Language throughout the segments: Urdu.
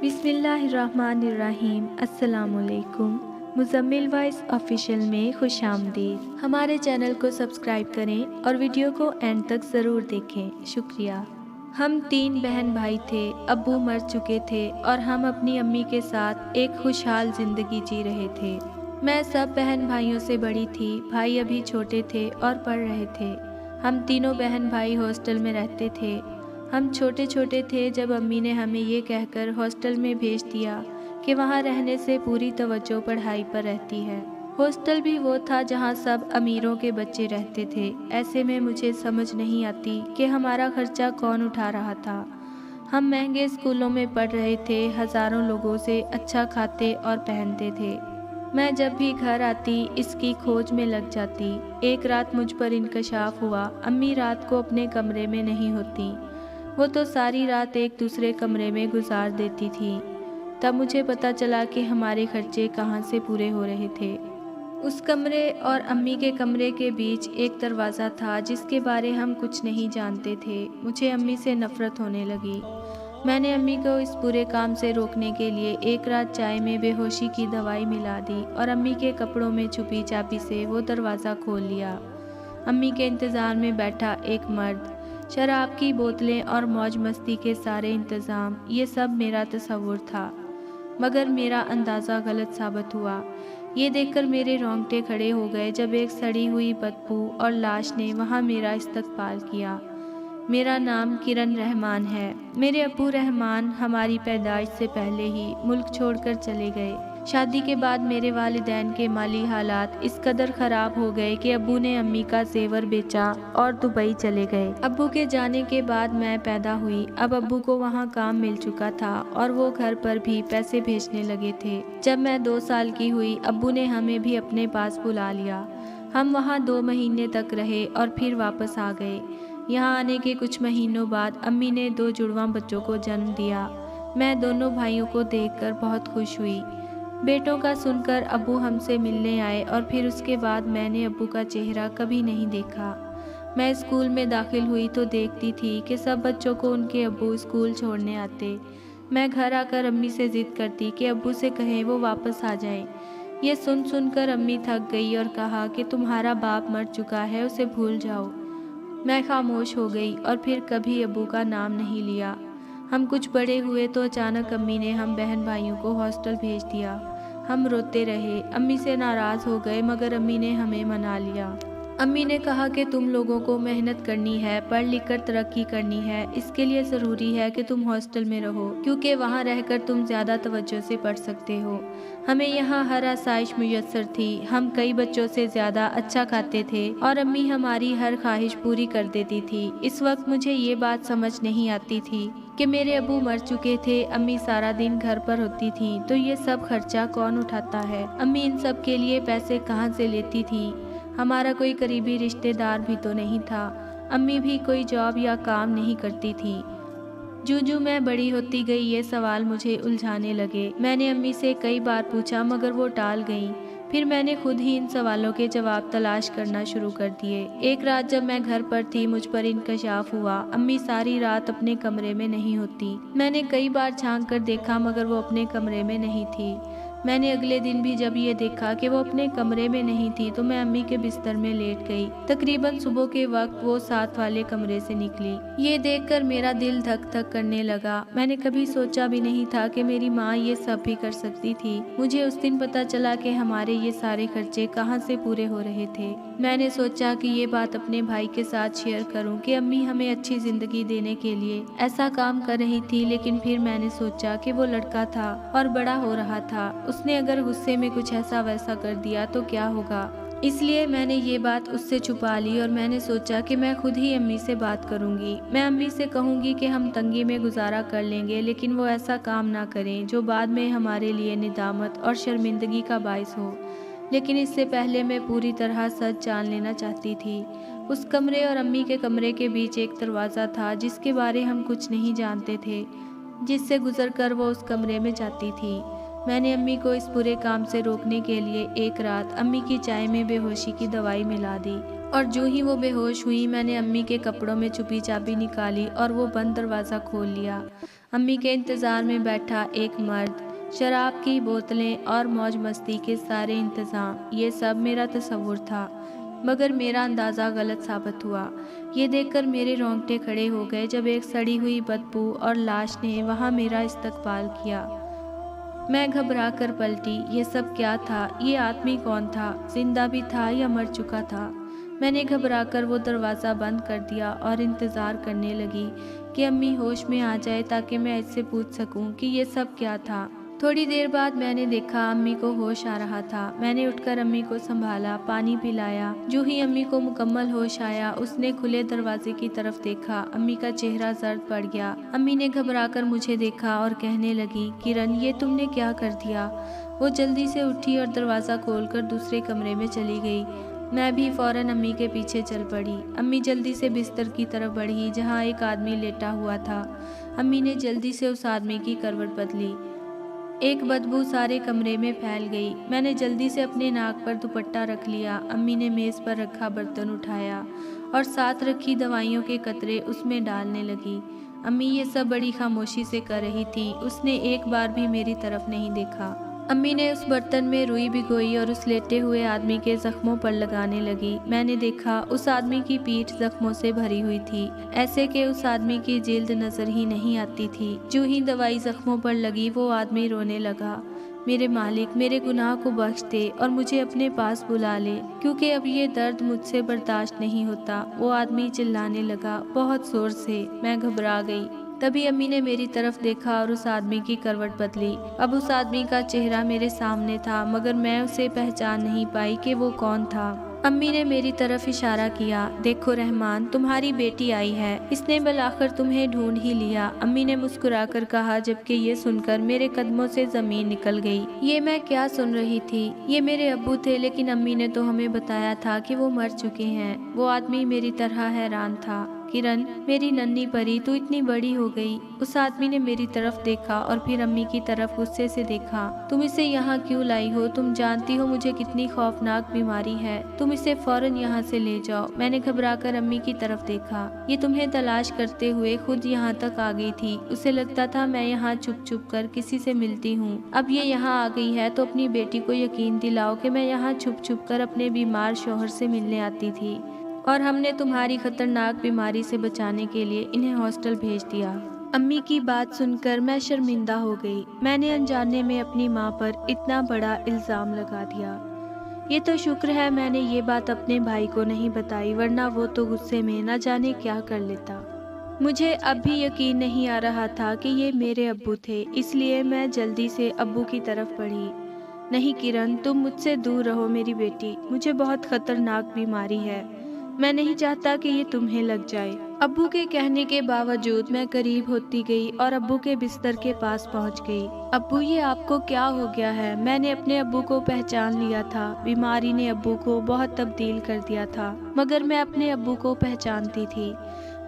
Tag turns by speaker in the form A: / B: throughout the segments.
A: بسم اللہ الرحمن الرحیم۔ السلام علیکم۔ مزمل وائس آفیشیل میں خوش آمدید۔ ہمارے چینل کو سبسکرائب کریں اور ویڈیو کو اینڈ تک ضرور دیکھیں، شکریہ۔ ہم 3 بہن بھائی تھے، ابو مر چکے تھے اور ہم اپنی امی کے ساتھ ایک خوشحال زندگی جی رہے تھے۔ میں سب بہن بھائیوں سے بڑی تھی، بھائی ابھی چھوٹے تھے اور پڑھ رہے تھے۔ ہم تینوں بہن بھائی ہاسٹل میں رہتے تھے۔ ہم چھوٹے چھوٹے تھے جب امی نے ہمیں یہ کہہ کر ہاسٹل میں بھیج دیا کہ وہاں رہنے سے پوری توجہ پڑھائی پر رہتی ہے۔ ہاسٹل بھی وہ تھا جہاں سب امیروں کے بچے رہتے تھے۔ ایسے میں مجھے سمجھ نہیں آتی کہ ہمارا خرچہ کون اٹھا رہا تھا۔ ہم مہنگے اسکولوں میں پڑھ رہے تھے، ہزاروں لوگوں سے اچھا کھاتے اور پہنتے تھے۔ میں جب بھی گھر آتی اس کی کھوج میں لگ جاتی۔ ایک رات مجھ پر انکشاف ہوا، امی رات کو اپنے کمرے میں نہیں ہوتی، وہ تو ساری رات ایک دوسرے کمرے میں گزار دیتی تھی۔ تب مجھے پتا چلا کہ ہمارے خرچے کہاں سے پورے ہو رہے تھے۔ اس کمرے اور امی کے کمرے کے بیچ ایک دروازہ تھا جس کے بارے ہم کچھ نہیں جانتے تھے۔ مجھے امی سے نفرت ہونے لگی۔ میں نے امی کو اس برے کام سے روکنے کے لیے ایک رات چائے میں بے ہوشی کی دوائی ملا دی اور امی کے کپڑوں میں چھپی چاپی سے وہ دروازہ کھول لیا۔ امی کے انتظار میں بیٹھا ایک مرد، شراب کی بوتلیں اور موج مستی کے سارے انتظام، یہ سب میرا تصور تھا، مگر میرا اندازہ غلط ثابت ہوا۔ یہ دیکھ کر میرے رونگٹے کھڑے ہو گئے جب ایک سڑی ہوئی بدبو اور لاش نے وہاں میرا استقبال کیا۔ میرا نام کرن رحمان ہے۔ میرے ابو رحمان ہماری پیدائش سے پہلے ہی ملک چھوڑ کر چلے گئے۔ شادی کے بعد میرے والدین کے مالی حالات اس قدر خراب ہو گئے کہ ابو نے امی کا زیور بیچا اور دبئی چلے گئے۔ ابو کے جانے کے بعد میں پیدا ہوئی۔ اب ابو کو وہاں کام مل چکا تھا اور وہ گھر پر بھی پیسے بھیجنے لگے تھے۔ جب میں 2 سال کی ہوئی، ابو نے ہمیں بھی اپنے پاس بلا لیا۔ ہم وہاں 2 مہینے تک رہے اور پھر واپس آ گئے۔ یہاں آنے کے کچھ مہینوں بعد امی نے 2 جڑواں بچوں کو جنم دیا۔ میں دونوں بھائیوں کو دیکھ کر بہت خوش ہوئی۔ بیٹوں کا سن کر ابو ہم سے ملنے آئے اور پھر اس کے بعد میں نے ابو کا چہرہ کبھی نہیں دیکھا۔ میں اسکول میں داخل ہوئی تو دیکھتی تھی کہ سب بچوں کو ان کے ابو اسکول چھوڑنے آتے۔ میں گھر آ کر امی سے ضد کرتی کہ ابو سے کہیں وہ واپس آ جائیں۔ یہ سن کر امی تھک گئی اور کہا کہ تمہارا باپ مر چکا ہے، اسے بھول جاؤ۔ میں خاموش ہو گئی اور پھر کبھی ابو کا نام نہیں لیا۔ ہم کچھ بڑے ہوئے تو اچانک امی نے ہم بہن بھائیوں کو ہاسٹل بھیج دیا۔ ہم روتے رہے، امی سے ناراض ہو گئے، مگر امی نے ہمیں منا لیا۔ امی نے کہا کہ تم لوگوں کو محنت کرنی ہے، پڑھ لکھ کر ترقی کرنی ہے، اس کے لیے ضروری ہے کہ تم ہاسٹل میں رہو کیونکہ وہاں رہ کر تم زیادہ توجہ سے پڑھ سکتے ہو۔ ہمیں یہاں ہر آسائش میسر تھی، ہم کئی بچوں سے زیادہ اچھا کھاتے تھے اور امی ہماری ہر خواہش پوری کر دیتی تھی۔ اس وقت مجھے یہ بات سمجھ نہیں آتی تھی کہ میرے ابو مر چکے تھے، امی سارا دن گھر پر ہوتی تھیں، تو یہ سب خرچہ کون اٹھاتا ہے؟ امی ان سب کے لیے پیسے کہاں سے لیتی تھی؟ ہمارا کوئی قریبی رشتہ دار بھی تو نہیں تھا۔ امی بھی کوئی جاب یا کام نہیں کرتی تھی۔ جو میں بڑی ہوتی گئی یہ سوال مجھے الجھانے لگے۔ میں نے امی سے کئی بار پوچھا مگر وہ ٹال گئیں۔ پھر میں نے خود ہی ان سوالوں کے جواب تلاش کرنا شروع کر دیے۔ ایک رات جب میں گھر پر تھی مجھ پر انکشاف ہوا۔ امی ساری رات اپنے کمرے میں نہیں ہوتی۔ میں نے کئی بار جھانک کر دیکھا مگر وہ اپنے کمرے میں نہیں تھی۔ میں نے اگلے دن بھی جب یہ دیکھا کہ وہ اپنے کمرے میں نہیں تھی تو میں امی کے بستر میں لیٹ گئی۔ تقریباً صبح کے وقت وہ ساتھ والے کمرے سے نکلی۔ یہ دیکھ کر میرا دل دھک دھک کرنے لگا۔ میں نے کبھی سوچا بھی نہیں تھا کہ میری ماں یہ سب بھی کر سکتی تھی۔ مجھے اس دن پتا چلا کہ ہمارے یہ سارے خرچے کہاں سے پورے ہو رہے تھے۔ میں نے سوچا کہ یہ بات اپنے بھائی کے ساتھ شیئر کروں کہ امی ہمیں اچھی زندگی دینے کے لیے ایسا کام کر رہی تھی، لیکن پھر میں نے سوچا کہ وہ لڑکا تھا اور بڑا ہو رہا تھا، اس نے اگر غصے میں کچھ ایسا ویسا کر دیا تو کیا ہوگا۔ اس لیے میں نے یہ بات اس سے چھپا لی اور میں نے سوچا کہ میں خود ہی امی سے بات کروں گی۔ میں امی سے کہوں گی کہ ہم تنگی میں گزارا کر لیں گے لیکن وہ ایسا کام نہ کریں جو بعد میں ہمارے لیے ندامت اور شرمندگی کا باعث ہو۔ لیکن اس سے پہلے میں پوری طرح سچ جان لینا چاہتی تھی۔ اس کمرے اور امی کے کمرے کے بیچ ایک دروازہ تھا جس کے بارے ہم کچھ نہیں جانتے تھے، جس سے گزر کر وہ اس کمرے میں جاتی تھی۔ میں نے امی کو اس برے کام سے روکنے کے لیے ایک رات امی کی چائے میں بے ہوشی کی دوائی ملا دی، اور جو ہی وہ بے ہوش ہوئی میں نے امی کے کپڑوں میں چھپی چابی نکالی اور وہ بند دروازہ کھول لیا۔ امی کے انتظار میں بیٹھا ایک مرد، شراب کی بوتلیں اور موج مستی کے سارے انتظام، یہ سب میرا تصور تھا، مگر میرا اندازہ غلط ثابت ہوا۔ یہ دیکھ کر میرے رونگٹے کھڑے ہو گئے جب ایک سڑی ہوئی بدبو اور لاش نے وہاں میرا استقبال کیا۔ میں گھبرا کر پلٹی۔ یہ سب کیا تھا؟ یہ آدمی کون تھا؟ زندہ بھی تھا یا مر چکا تھا؟ میں نے گھبرا کر وہ دروازہ بند کر دیا اور انتظار کرنے لگی کہ امی ہوش میں آ جائے تاکہ میں اس سے پوچھ سکوں کہ یہ سب کیا تھا۔ تھوڑی دیر بعد میں نے دیکھا امی کو ہوش آ رہا تھا۔ میں نے اٹھ کر امی کو سنبھالا، پانی پلایا۔ جو ہی امی کو مکمل ہوش آیا اس نے کھلے دروازے کی طرف دیکھا۔ امی کا چہرہ زرد پڑ گیا۔ امی نے گھبرا کر مجھے دیکھا اور کہنے لگی، کرن یہ تم نے کیا کر دیا؟ وہ جلدی سے اٹھی اور دروازہ کھول کر دوسرے کمرے میں چلی گئی۔ میں بھی فوراً امی کے پیچھے چل پڑی۔ امی جلدی سے بستر کی طرف بڑھی جہاں ایک آدمی لیٹا ہوا تھا۔ امی نے جلدی سے اس آدمی کی کروٹ بدلی۔ ایک بدبو سارے کمرے میں پھیل گئی۔ میں نے جلدی سے اپنے ناک پر دوپٹہ رکھ لیا۔ امی نے میز پر رکھا برتن اٹھایا اور ساتھ رکھی دوائیوں کے قطرے اس میں ڈالنے لگی۔ امی یہ سب بڑی خاموشی سے کر رہی تھی۔ اس نے ایک بار بھی میری طرف نہیں دیکھا۔ امی نے اس برتن میں روئی بھگوئی اور اس لیٹے ہوئے آدمی کے زخموں پر لگانے لگی۔ میں نے دیکھا اس آدمی کی پیٹھ زخموں سے بھری ہوئی تھی، ایسے کہ اس آدمی کی جلد نظر ہی نہیں آتی تھی۔ جو ہی دوائی زخموں پر لگی وہ آدمی رونے لگا، میرے مالک میرے گناہ کو بخش دے اور مجھے اپنے پاس بلا لے، کیونکہ اب یہ درد مجھ سے برداشت نہیں ہوتا۔ وہ آدمی چلانے لگا بہت زور سے۔ میں گھبرا گئی۔ تبھی امی نے میری طرف دیکھا اور اس آدمی کی کروٹ بدلی۔ اب اس آدمی کا چہرہ میرے سامنے تھا، مگر میں اسے پہچان نہیں پائی کہ وہ کون تھا۔ امی نے میری طرف اشارہ کیا، دیکھو رحمان، تمہاری بیٹی آئی ہے، اس نے بالآخر تمہیں ڈھونڈ ہی لیا۔ امی نے مسکرا کر کہا، جبکہ یہ سن کر میرے قدموں سے زمین نکل گئی۔ یہ میں کیا سن رہی تھی؟ یہ میرے ابو تھے، لیکن امی نے تو ہمیں بتایا تھا کہ وہ مر چکے ہیں۔ وہ آدمی میری طرح حیران تھا۔ کرن میری ننھی پری، تو اتنی بڑی ہو گئی۔ اس آدمی نے میری طرف دیکھا اور پھر امی کی طرف غصے سے دیکھا۔ تم اسے یہاں کیوں لائی ہو؟ تم جانتی ہو مجھے کتنی خوفناک بیماری ہے، تم اسے فوراً یہاں سے لے جاؤ۔ میں نے گھبرا کر امی کی طرف دیکھا۔ یہ تمہیں تلاش کرتے ہوئے خود یہاں تک آ گئی تھی۔ اسے لگتا تھا میں یہاں چھپ چھپ کر کسی سے ملتی ہوں۔ اب یہ یہاں آ گئی ہے تو اپنی بیٹی کو یقین دلاؤ کہ میں یہاں چھپ چھپ کر اپنے بیمار شوہر سے ملنے آتی تھی، اور ہم نے تمہاری خطرناک بیماری سے بچانے کے لیے انہیں ہاسٹل بھیج دیا۔ امی کی بات سن کر میں شرمندہ ہو گئی۔ میں نے انجانے میں اپنی ماں پر اتنا بڑا الزام لگا دیا۔ یہ تو شکر ہے میں نے یہ بات اپنے بھائی کو نہیں بتائی، ورنہ وہ تو غصے میں نہ جانے کیا کر لیتا۔ مجھے اب بھی یقین نہیں آ رہا تھا کہ یہ میرے ابو تھے، اس لیے میں جلدی سے ابو کی طرف بڑھی۔ نہیں کرن، تم مجھ سے دور رہو میری بیٹی، مجھے بہت خطرناک بیماری ہے، میں نہیں چاہتا کہ یہ تمہیں لگ جائے۔ ابو کے کہنے کے باوجود میں قریب ہوتی گئی اور ابو کے بستر کے پاس پہنچ گئی۔ ابو، یہ آپ کو کیا ہو گیا ہے؟ میں نے اپنے ابو کو پہچان لیا تھا۔ بیماری نے ابو کو بہت تبدیل کر دیا تھا، مگر میں اپنے ابو کو پہچانتی تھی۔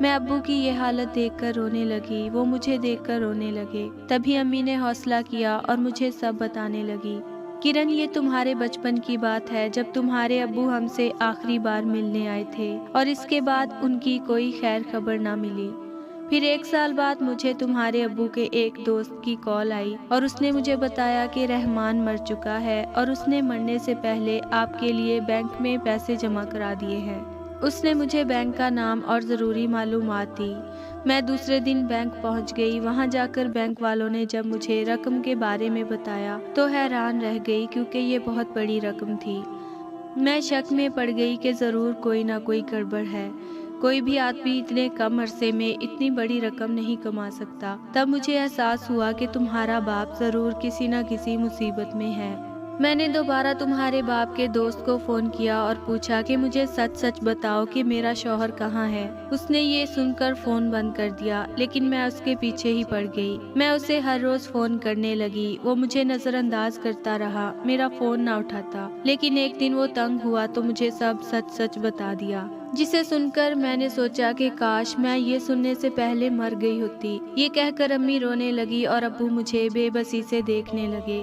A: میں ابو کی یہ حالت دیکھ کر رونے لگی، وہ مجھے دیکھ کر رونے لگے۔ تبھی امی نے حوصلہ کیا اور مجھے سب بتانے لگی۔ کرن، یہ تمہارے بچپن کی بات ہے جب تمہارے ابو ہم سے آخری بار ملنے آئے تھے، اور اس کے بعد ان کی کوئی خیر خبر نہ ملی۔ پھر 1 سال بعد مجھے تمہارے ابو کے ایک دوست کی کال آئی اور اس نے مجھے بتایا کہ رحمان مر چکا ہے اور اس نے مرنے سے پہلے آپ کے لیے بینک میں پیسے جمع کرا دیے ہیں۔ اس نے مجھے بینک کا نام اور ضروری معلومات دی۔ میں دوسرے دن بینک پہنچ گئی۔ وہاں جا کر بینک والوں نے جب مجھے رقم کے بارے میں بتایا تو حیران رہ گئی، کیونکہ یہ بہت بڑی رقم تھی۔ میں شک میں پڑ گئی کہ ضرور کوئی نہ کوئی گڑبڑ ہے، کوئی بھی آدمی اتنے کم عرصے میں اتنی بڑی رقم نہیں کما سکتا۔ تب مجھے احساس ہوا کہ تمہارا باپ ضرور کسی نہ کسی مصیبت میں ہے۔ میں نے دوبارہ تمہارے باپ کے دوست کو فون کیا اور پوچھا کہ مجھے سچ سچ بتاؤ کہ میرا شوہر کہاں ہے۔ اس نے یہ سن کر فون بند کر دیا، لیکن میں اس کے پیچھے ہی پڑ گئی۔ میں اسے ہر روز فون کرنے لگی، وہ مجھے نظر انداز کرتا رہا، میرا فون نہ اٹھاتا۔ لیکن ایک دن وہ تنگ ہوا تو مجھے سب سچ سچ بتا دیا، جسے سن کر میں نے سوچا کہ کاش میں یہ سننے سے پہلے مر گئی ہوتی۔ یہ کہہ کر امی رونے لگی اور ابو مجھے بے بسی سے دیکھنے لگے۔